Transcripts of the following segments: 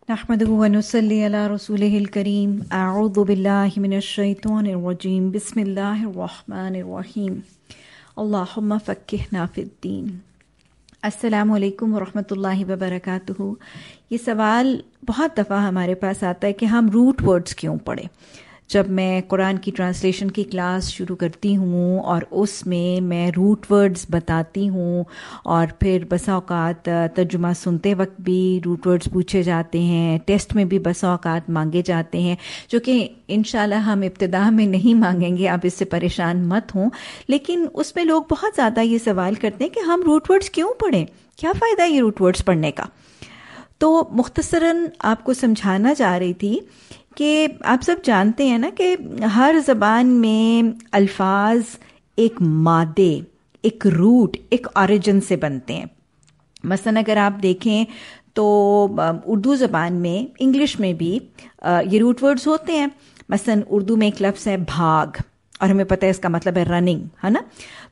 نحمدہ و نصلی علی رسولہ الکریم اعوذ باللہ من الشیطان الرجیم بسم اللہ الرحمن الرحیم اللہم فقہنا فی الدین۔ السلام علیکم ورحمۃ اللہ وبرکاتہ۔ یہ سوال بہت دفعہ ہمارے پاس آتا ہے کہ ہم روٹ ورڈز کیوں پڑھیں؟ جب میں قرآن کی ٹرانسلیشن کی کلاس شروع کرتی ہوں اور اس میں روٹ ورڈز بتاتی ہوں، اور پھر بسا اوقات ترجمہ سنتے وقت بھی روٹ ورڈز پوچھے جاتے ہیں، ٹیسٹ میں بھی بسا اوقات مانگے جاتے ہیں، جو کہ انشاءاللہ ہم ابتدا میں نہیں مانگیں گے، آپ اس سے پریشان مت ہوں، لیکن اس میں لوگ بہت زیادہ یہ سوال کرتے ہیں کہ ہم روٹ ورڈز کیوں پڑھیں، کیا فائدہ ہے یہ روٹ ورڈز پڑھنے کا؟ تو مختصراً آپ کو سمجھانا چاہ رہی تھی کہ آپ سب جانتے ہیں نا کہ ہر زبان میں الفاظ ایک مادے، ایک روٹ، ایک اوریجن سے بنتے ہیں۔ مثلا اگر آپ دیکھیں تو اردو زبان میں، انگلش میں بھی یہ روٹ ورڈز ہوتے ہیں۔ مثلا اردو میں ایک لفظ ہے بھاگ، اور ہمیں پتہ ہے اس کا مطلب ہے رننگ، ہے نا؟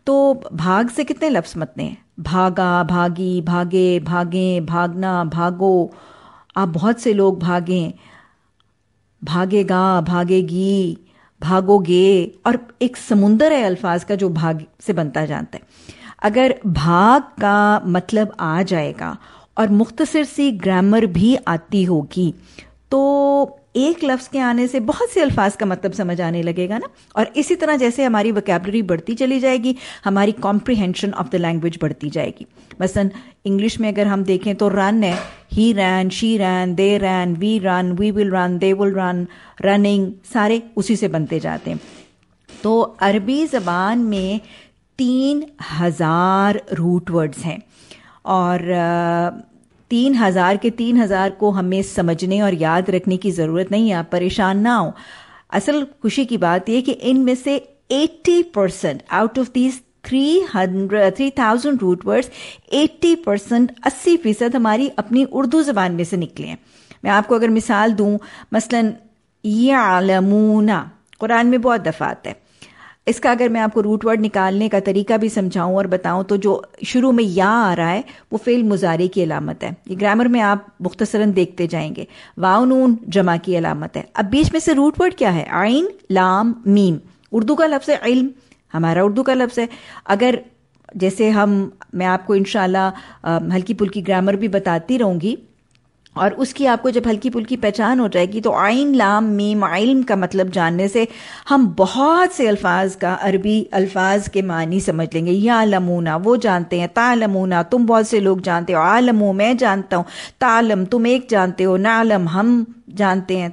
تو بھاگ سے کتنے لفظ بنتے ہیں؟ بھاگا، بھاگی، بھاگے، بھاگیں، بھاگنا، بھاگو، آپ بہت سے لوگ بھاگیں، بھاگے گا، بھاگے گی، بھاگو گے، اور ایک سمندر ہے الفاظ کا جو بھاگ سے بنتا جانتا ہے۔ اگر بھاگ کا مطلب آ جائے گا اور مختصر سی گرامر بھی آتی ہوگی تو ایک لفظ کے آنے سے بہت سے الفاظ کا مطلب سمجھ آنے لگے گا نا۔ اور اسی طرح جیسے ہماری وکیبلری بڑھتی چلی جائے گی، ہماری کمپریہنشن آف دا لینگویج بڑھتی جائے گی۔ مثلا انگلش میں اگر ہم دیکھیں تو رن ہے، ہی رین، شی رین، دے رین، وی رن، وی ول رن، دے ول رن، رننگ، سارے اسی سے بنتے جاتے ہیں۔ تو عربی زبان میں 3000 روٹ ورڈز ہیں، اور 3000 کے 3000 کو ہمیں سمجھنے اور یاد رکھنے کی ضرورت نہیں ہے، آپ پریشان نہ ہوں۔ اصل خوشی کی بات یہ کہ ان میں سے 80% out of these 3000 root words, 80%، 80% ہماری اپنی اردو زبان میں سے نکلے ہیں۔ میں آپ کو اگر مثال دوں، مثلا یعلمون قرآن میں بہت دفعہ آتا ہے، اس کا اگر میں آپ کو روٹ ورڈ نکالنے کا طریقہ بھی سمجھاؤں اور بتاؤں تو جو شروع میں یا آ رہا ہے وہ فعل مضارع کی علامت ہے۔ یہ گرامر میں آپ مختصراً دیکھتے جائیں گے۔ واو نون جمع کی علامت ہے۔ اب بیچ میں سے روٹ ورڈ کیا ہے؟ عین، لام، میم۔ اردو کا لفظ ہے علم، ہمارا اردو کا لفظ ہے۔ اگر جیسے میں آپ کو انشاءاللہ ہلکی پھلکی گرامر بھی بتاتی رہوں گی، اور اس کی آپ کو جب ہلکی پھلکی پہچان ہو جائے گی تو عین، لام، میم، علم کا مطلب جاننے سے ہم بہت سے الفاظ کا، عربی الفاظ کے معنی سمجھ لیں گے۔ یعلمون وہ جانتے ہیں، تعلمون تم بہت سے لوگ جانتے ہو، عالمو میں جانتا ہوں، تعلم تم ایک جانتے ہو، نعلم ہم جانتے ہیں،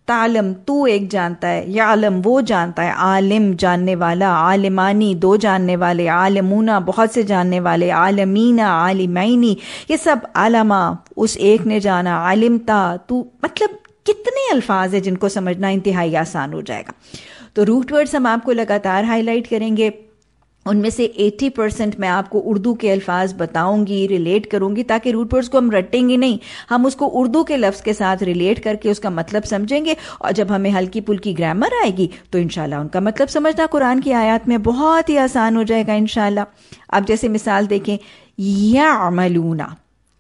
تعلم تو ایک جانتا ہے، یعلم وہ جانتا ہے، عالم جاننے والا، عالمانی دو جاننے والے، عالمون بہت سے جاننے والے، عالمین عالمینی، یہ سب علما اس ایک نے جانا، علمتا تو، مطلب کتنے الفاظ ہیں جن کو سمجھنا انتہائی آسان ہو جائے گا۔ تو روٹ ورڈز ہم آپ کو لگاتار ہائی لائٹ کریں گے، ان میں سے 80% میں آپ کو اردو کے الفاظ بتاؤں گی، ریلیٹ کروں گی، تاکہ روٹ ورڈز کو ہم رٹیں گے نہیں، ہم اس کو اردو کے لفظ کے ساتھ ریلیٹ کر کے اس کا مطلب سمجھیں گے، اور جب ہمیں ہلکی پھلکی گرامر آئے گی تو انشاءاللہ ان کا مطلب سمجھنا قرآن کی آیات میں بہت ہی آسان ہو جائے گا انشاءاللہ۔ اب جیسے مثال دیکھیں، یعملون،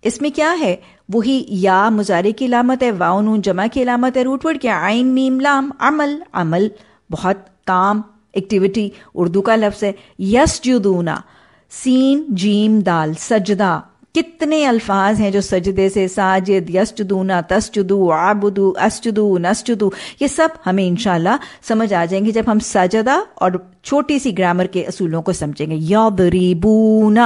اس میں کیا ہے؟ وہی یا مضارع کی علامت ہے، واو نون جمع کی علامت ہے، روٹ ورڈ کیا؟ عین، میم، لام، عمل، عمل بہت کام، ایکٹیویٹی، اردو کا لفظ ہے۔ یسجدون، سین جیم دال، سجدہ، کتنے الفاظ ہیں جو سجدے سے، ساجد، یسجدون، تسجدو، عبدو، اسجدو، نسجدو، یہ سب ہمیں انشاءاللہ سمجھ آ جائیں گے جب ہم سجدہ اور چھوٹی سی گرامر کے اصولوں کو سمجھیں گے۔ یضربون،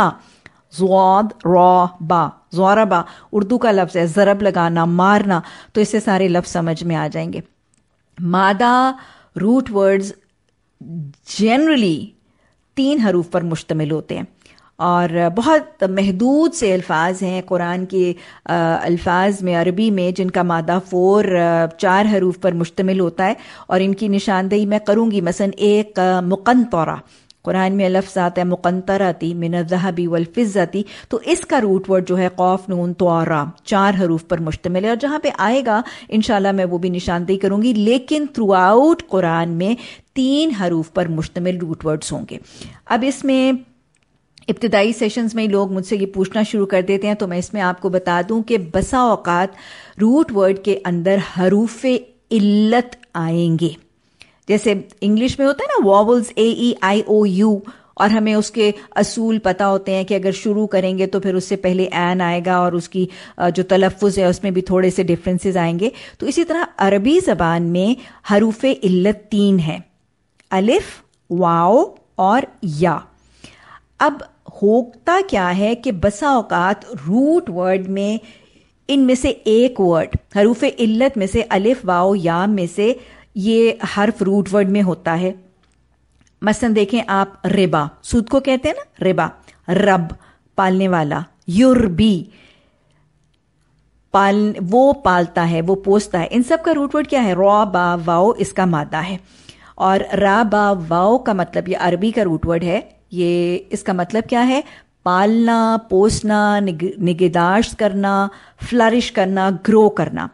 زواد را با، ضربا اردو کا لفظ ہے، ضرب لگانا، مارنا، تو اس سے سارے لفظ سمجھ میں آ جائیں گے۔ مادہ روٹ ورڈز جنرلی 3 حروف پر مشتمل ہوتے ہیں، اور بہت محدود سے الفاظ ہیں قرآن کے الفاظ میں، عربی میں، جن کا مادہ 4 حروف پر مشتمل ہوتا ہے، اور ان کی نشاندہی میں کروں گی۔ مثلا ایک مقنطرہ، قرآن میں لفظ آتا ہے مقنطرتی من الذهب والفضة، تو اس کا روٹ ورڈ جو ہے قاف نون طارا، 4 حروف پر مشتمل ہے، اور جہاں پہ آئے گا انشاءاللہ میں وہ بھی نشاندہی کروں گی، لیکن تھرو آؤٹ قرآن میں 3 حروف پر مشتمل روٹ ورڈز ہوں گے۔ اب اس میں ابتدائی سیشنز میں لوگ مجھ سے یہ پوچھنا شروع کر دیتے ہیں، تو میں اس میں آپ کو بتا دوں کہ بسا اوقات روٹ ورڈ کے اندر حروف علت آئیں گے. جیسے انگلش میں ہوتا ہے نا واولز AEIOU، اور ہمیں اس کے اصول پتہ ہوتے ہیں کہ اگر شروع کریں گے تو پھر اس سے پہلے این آئے گا اور اس کی جو تلفظ ہے اس میں بھی تھوڑے سے ڈفرینسز آئیں گے. تو اسی طرح عربی زبان میں حروف علت 3 ہیں، الف، واو اور یا. اب ہوتا کیا ہے کہ بسا اوقات روٹ ورڈ میں ان میں سے ایک ورڈ حروف علت میں سے الف، واو، یا میں سے یہ حرف روٹ ورڈ میں ہوتا ہے. مثلا دیکھیں آپ ربا، سود کو کہتے ہیں نا ربا، رب پالنے والا، یربی وہ پالتا ہے، وہ پوستا ہے. ان سب کا روٹ ورڈ کیا ہے؟ را با واو، اس کا مادہ ہے. اور را با واو کا مطلب یہ عربی کا روٹ ورڈ ہے. یہ اس کا مطلب کیا ہے؟ پالنا، پوسنا، نگہداشت کرنا، فلرش کرنا، گرو کرنا.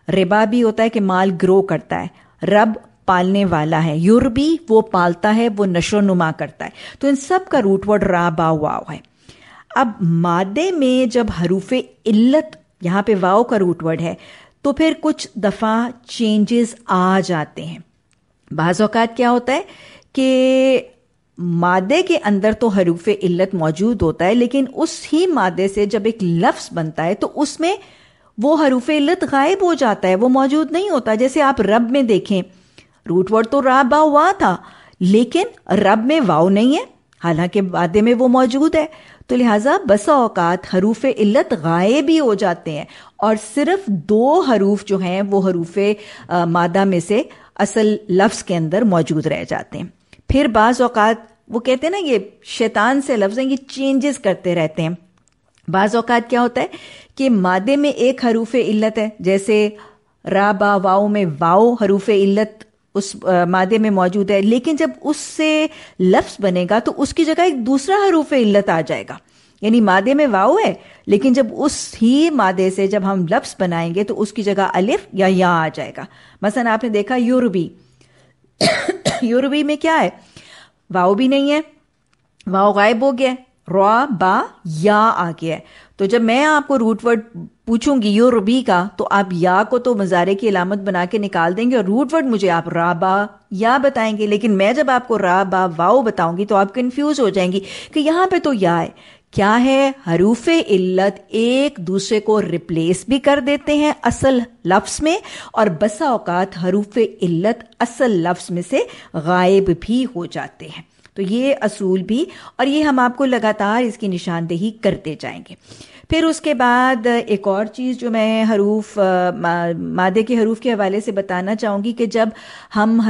ربا بھی ہوتا ہے کہ مال گرو کرتا ہے، رب پالنے والا ہے، یربی وہ پالتا ہے، وہ نشو و نما کرتا ہے. تو ان سب کا روٹ ورڈ را با واو ہے. اب مادے میں جب حروف علت، یہاں پہ واو کا روٹ ورڈ ہے، تو پھر کچھ دفعہ چینجز آ جاتے ہیں. بعض اوقات کیا ہوتا ہے کہ مادے کے اندر تو حروف علت موجود ہوتا ہے، لیکن اس ہی مادے سے جب ایک لفظ بنتا ہے تو اس میں وہ حروف علت غائب ہو جاتا ہے، وہ موجود نہیں ہوتا. جیسے آپ رب میں دیکھیں، روٹ ورڈ تو را با وا تھا، لیکن رب میں واو نہیں ہے، حالانکہ مادے میں وہ موجود ہے. تو لہٰذا بسا اوقات حروف علت غائب بھی ہو جاتے ہیں اور صرف 2 حروف جو ہیں وہ حروف مادہ میں سے اصل لفظ کے اندر موجود رہ جاتے ہیں. پھر بعض اوقات وہ کہتے ہیں نا یہ شیطان سے لفظ ہیں، یہ چینجز کرتے رہتے ہیں. بعض اوقات کیا ہوتا ہے کہ مادے میں ایک حروف علت ہے، جیسے را با واو میں واو حروف علت اس مادے میں موجود ہے، لیکن جب اس سے لفظ بنے گا تو اس کی جگہ ایک دوسرا حروف علت آ جائے گا. یعنی مادے میں واو ہے، لیکن جب اس ہی مادے سے جب ہم لفظ بنائیں گے تو اس کی جگہ الف یا آ جائے گا. مثلا آپ نے دیکھا یوربی، یوربی میں کیا ہے؟ واو بھی نہیں ہے، واو غائب ہو گیا، را با یا آ گیا ہے. تو جب میں آپ کو روٹ ورڈ پوچھوں گی یوربی کا، تو آپ یا کو تو مضارع کی علامت بنا کے نکال دیں گے اور روٹ ورڈ مجھے آپ را با یا بتائیں گے. لیکن میں جب آپ کو را با واو بتاؤں گی تو آپ کنفیوز ہو جائیں گی کہ یہاں پہ تو یا ہے. کیا ہے؟ حروف علت ایک دوسرے کو ریپلیس بھی کر دیتے ہیں اصل لفظ میں، اور بسا اوقات حروف علت اصل لفظ میں سے غائب بھی ہو جاتے ہیں. تو یہ اصول بھی، اور یہ ہم آپ کو لگاتار اس کی نشاندہی کرتے جائیں گے. پھر اس کے بعد ایک اور چیز جو میں حروف مادے کے حروف کے حوالے سے بتانا چاہوں گی کہ جب ہم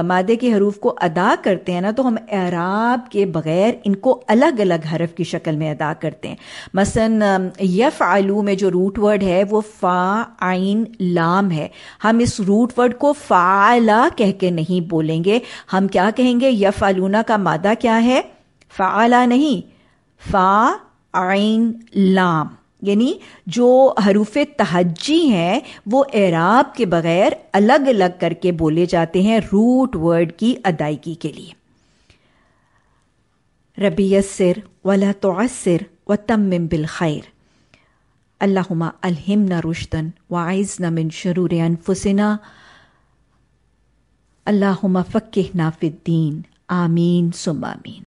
مادے کے حروف کو ادا کرتے ہیں نا تو ہم اعراب کے بغیر ان کو الگ الگ حرف کی شکل میں ادا کرتے ہیں. مثلا یفعلو میں جو روٹ ورڈ ہے وہ فا عین لام ہے. ہم اس روٹ ورڈ کو فعلا کہہ کے نہیں بولیں گے، ہم کیا کہیں گے؟ یفعلونا کا مادہ کیا ہے؟ فعلا نہیں، فا عین لام. یعنی جو حروف تہجی ہیں وہ اعراب کے بغیر الگ الگ کر کے بولے جاتے ہیں روٹ ورڈ کی ادائیگی کے لیے. ربی یسر ولا تعسر وتمم بالخیر. اللہم الہمنا رشدا واعذنا من شرور انفسنا. اللہم فقہنا فی الدین. آمین ثم آمین.